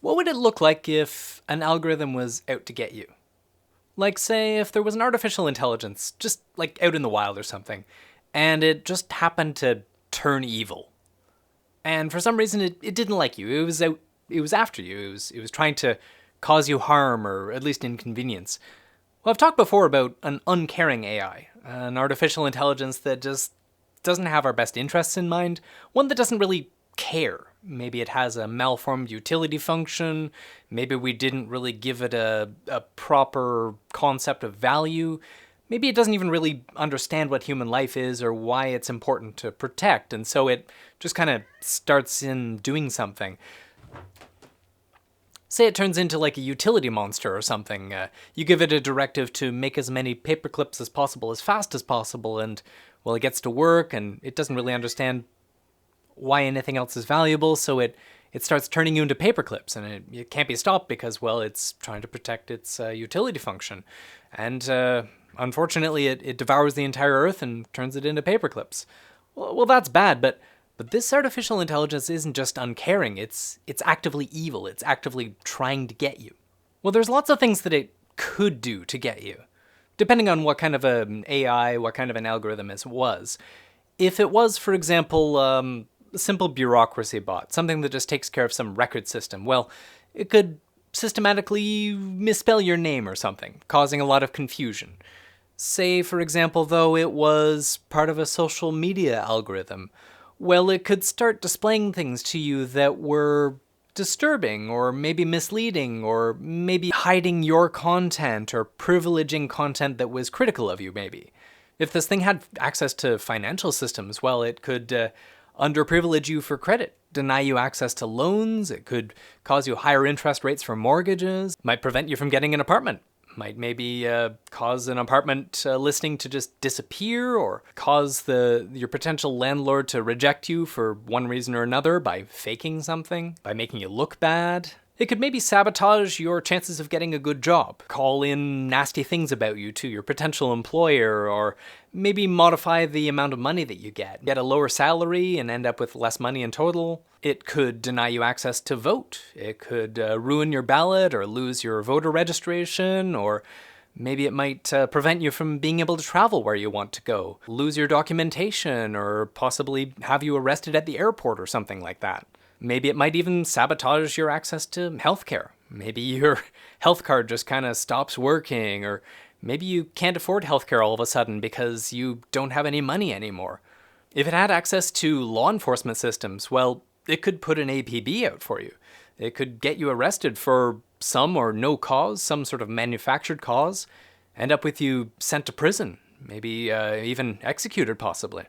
What would it look like if an algorithm was out to get you? Like, say, if there was an artificial intelligence, just like out in the wild or something, and it just happened to turn evil. And for some reason, it didn't like you. It was after you. It was trying to cause you harm or at least inconvenience. Well, I've talked before about an uncaring AI, an artificial intelligence that just doesn't have our best interests in mind, one that doesn't really care. Maybe it has a malformed utility function, maybe we didn't really give it a proper concept of value, maybe it doesn't even really understand what human life is or why it's important to protect, and so it just kind of starts in doing something. Say it turns into like a utility monster or something. You give it a directive to make as many paper clips as possible as fast as possible, and, well, it gets to work, and it doesn't really understand why anything else is valuable, so it starts turning you into paper clips, and it can't be stopped because, well, it's trying to protect its utility function. And unfortunately, it devours the entire Earth and turns it into paper clips. Well, that's bad, but this artificial intelligence isn't just uncaring, it's actively evil, it's actively trying to get you. Well, there's lots of things that it could do to get you, depending on what kind of an AI, what kind of an algorithm it was. If it was, for example, a simple bureaucracy bot, something that just takes care of some record system, well, it could systematically misspell your name or something, causing a lot of confusion. Say, for example, though, it was part of a social media algorithm. Well, it could start displaying things to you that were disturbing, or maybe misleading, or maybe hiding your content, or privileging content that was critical of you, maybe. If this thing had access to financial systems, well, it could underprivilege you for credit, deny you access to loans, it could cause you higher interest rates for mortgages, might prevent you from getting an apartment, might maybe cause an apartment listing to just disappear, or cause your potential landlord to reject you for one reason or another by faking something, by making you look bad. It could maybe sabotage your chances of getting a good job, call in nasty things about you to your potential employer, or maybe modify the amount of money that you get a lower salary and end up with less money in total. It could deny you access to vote. It could ruin your ballot or lose your voter registration, or maybe it might prevent you from being able to travel where you want to go, lose your documentation, or possibly have you arrested at the airport or something like that. Maybe it might even sabotage your access to healthcare. Maybe your health card just kind of stops working, or maybe you can't afford healthcare all of a sudden because you don't have any money anymore. If it had access to law enforcement systems, well, it could put an APB out for you. It could get you arrested for some or no cause, some sort of manufactured cause, end up with you sent to prison, maybe even executed possibly.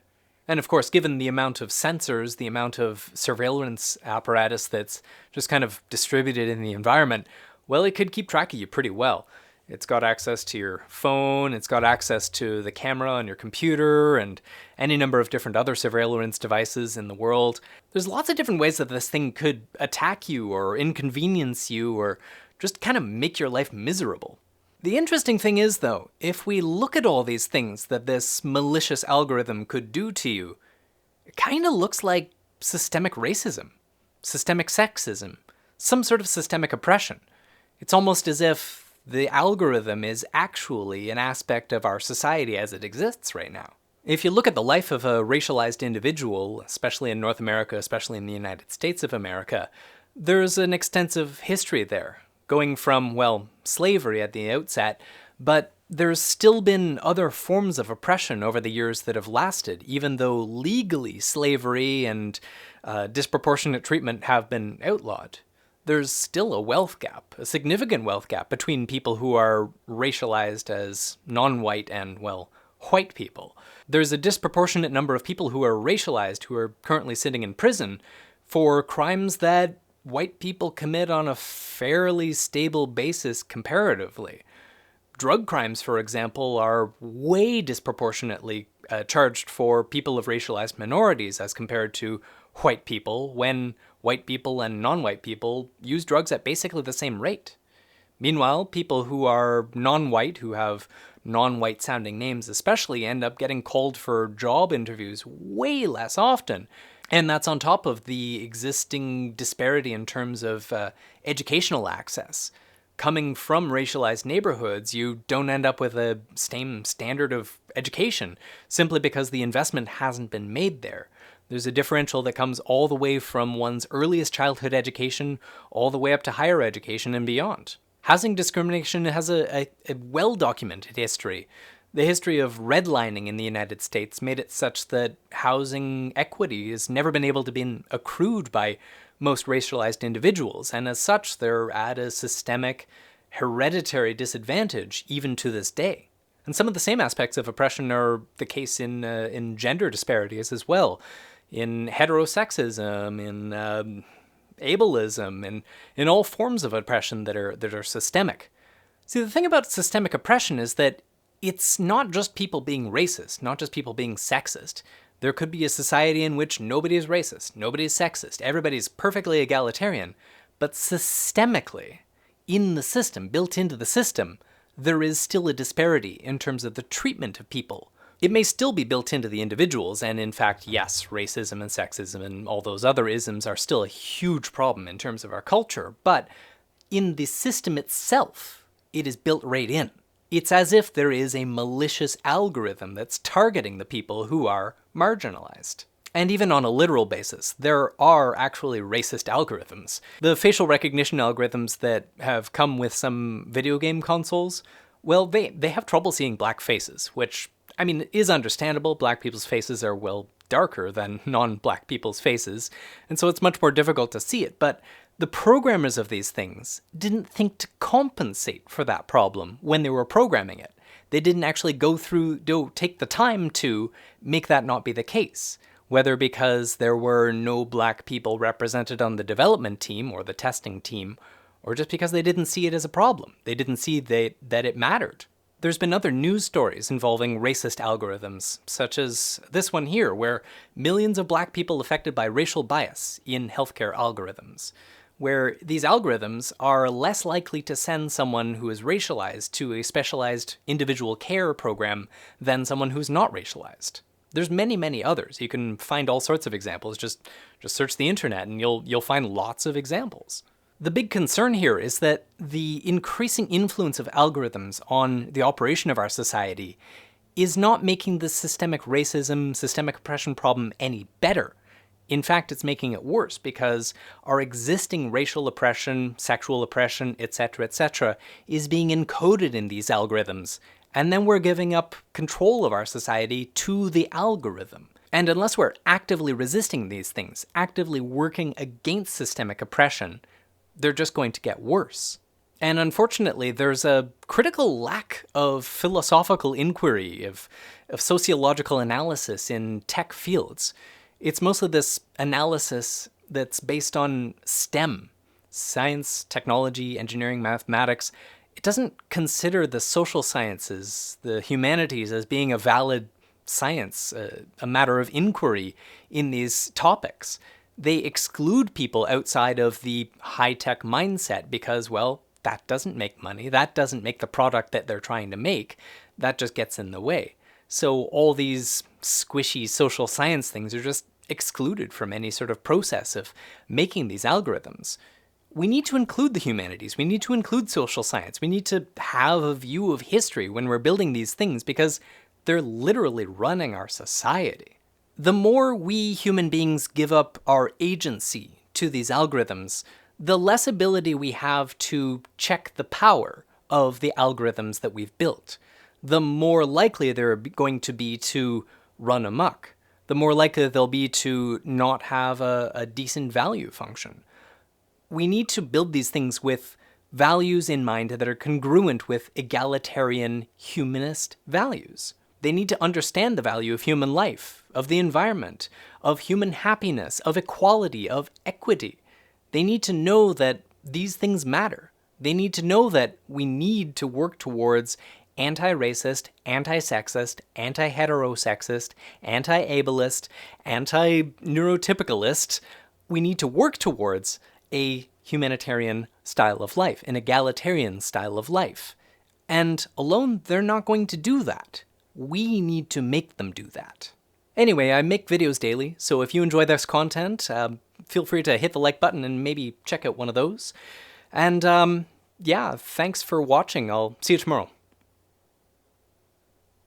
And of course, given the amount of sensors, the amount of surveillance apparatus that's just kind of distributed in the environment, well, it could keep track of you pretty well. It's got access to your phone, it's got access to the camera on your computer, and any number of different other surveillance devices in the world. There's lots of different ways that this thing could attack you or inconvenience you or just kind of make your life miserable. The interesting thing is, though, if we look at all these things that this malicious algorithm could do to you, it kind of looks like systemic racism, systemic sexism, some sort of systemic oppression. It's almost as if the algorithm is actually an aspect of our society as it exists right now. If you look at the life of a racialized individual, especially in North America, especially in the United States of America, there's an extensive history there, going from, well, slavery at the outset, but there's still been other forms of oppression over the years that have lasted, even though legally slavery and disproportionate treatment have been outlawed. There's still a wealth gap, a significant wealth gap between people who are racialized as non-white and, well, white people. There's a disproportionate number of people who are racialized who are currently sitting in prison for crimes that white people commit on a fairly stable basis comparatively. Drug crimes, for example, are way disproportionately charged for people of racialized minorities as compared to white people, when white people and non-white people use drugs at basically the same rate. Meanwhile, people who are non-white, who have non-white sounding names especially, end up getting called for job interviews way less often. And that's on top of the existing disparity in terms of educational access. Coming from racialized neighborhoods, you don't end up with a same standard of education simply because the investment hasn't been made there. There's a differential that comes all the way from one's earliest childhood education all the way up to higher education and beyond. Housing discrimination has a well-documented history. The history of redlining in the United States made it such that housing equity has never been able to be accrued by most racialized individuals, and as such, they're at a systemic, hereditary disadvantage even to this day. And some of the same aspects of oppression are the case in gender disparities as well, in heterosexism, in ableism, and in all forms of oppression that are systemic. See, the thing about systemic oppression is that it's not just people being racist, not just people being sexist. There could be a society in which nobody is racist, nobody is sexist, everybody's perfectly egalitarian, but systemically, in the system, built into the system, there is still a disparity in terms of the treatment of people. It may still be built into the individuals, and in fact, yes, racism and sexism and all those other isms are still a huge problem in terms of our culture, but in the system itself, it is built right in. It's as if there is a malicious algorithm that's targeting the people who are marginalized. And even on a literal basis, there are actually racist algorithms. The facial recognition algorithms that have come with some video game consoles, well, they have trouble seeing black faces, which, I mean, is understandable. Black people's faces are, well, darker than non-black people's faces, and so it's much more difficult to see it, but the programmers of these things didn't think to compensate for that problem when they were programming it. They didn't actually take the time to make that not be the case, whether because there were no black people represented on the development team or the testing team, or just because they didn't see it as a problem. They didn't see that it mattered. There's been other news stories involving racist algorithms, such as this one here, where millions of black people affected by racial bias in healthcare algorithms, where these algorithms are less likely to send someone who is racialized to a specialized individual care program than someone who's not racialized. There's many, many others. You can find all sorts of examples. Just search the internet and you'll find lots of examples. The big concern here is that the increasing influence of algorithms on the operation of our society is not making the systemic racism, systemic oppression problem any better. In fact, it's making it worse because our existing racial oppression, sexual oppression, etc., is being encoded in these algorithms, and then we're giving up control of our society to the algorithm. And unless we're actively resisting these things, actively working against systemic oppression, they're just going to get worse. And unfortunately, there's a critical lack of philosophical inquiry, of sociological analysis in tech fields. It's mostly this analysis that's based on STEM, science, technology, engineering, mathematics. It doesn't consider the social sciences, the humanities, as being a valid science, a matter of inquiry in these topics. They exclude people outside of the high-tech mindset because, well, that doesn't make money. That doesn't make the product that they're trying to make. That just gets in the way. So all these squishy social science things are just excluded from any sort of process of making these algorithms. We need to include the humanities. We need to include social science. We need to have a view of history when we're building these things because they're literally running our society. The more we human beings give up our agency to these algorithms, the less ability we have to check the power of the algorithms that we've built. The more likely they're going to be to run amok. The more likely they'll be to not have a decent value function. We need to build these things with values in mind that are congruent with egalitarian humanist values. They need to understand the value of human life, of the environment, of human happiness, of equality, of equity. They need to know that these things matter. They need to know that we need to work towards anti-racist, anti-sexist, anti-heterosexist, anti-ableist, anti-neurotypicalist. We need to work towards a humanitarian style of life, an egalitarian style of life. And alone, they're not going to do that. We need to make them do that. Anyway, I make videos daily, so if you enjoy this content, feel free to hit the like button and maybe check out one of those. And yeah, thanks for watching. I'll see you tomorrow.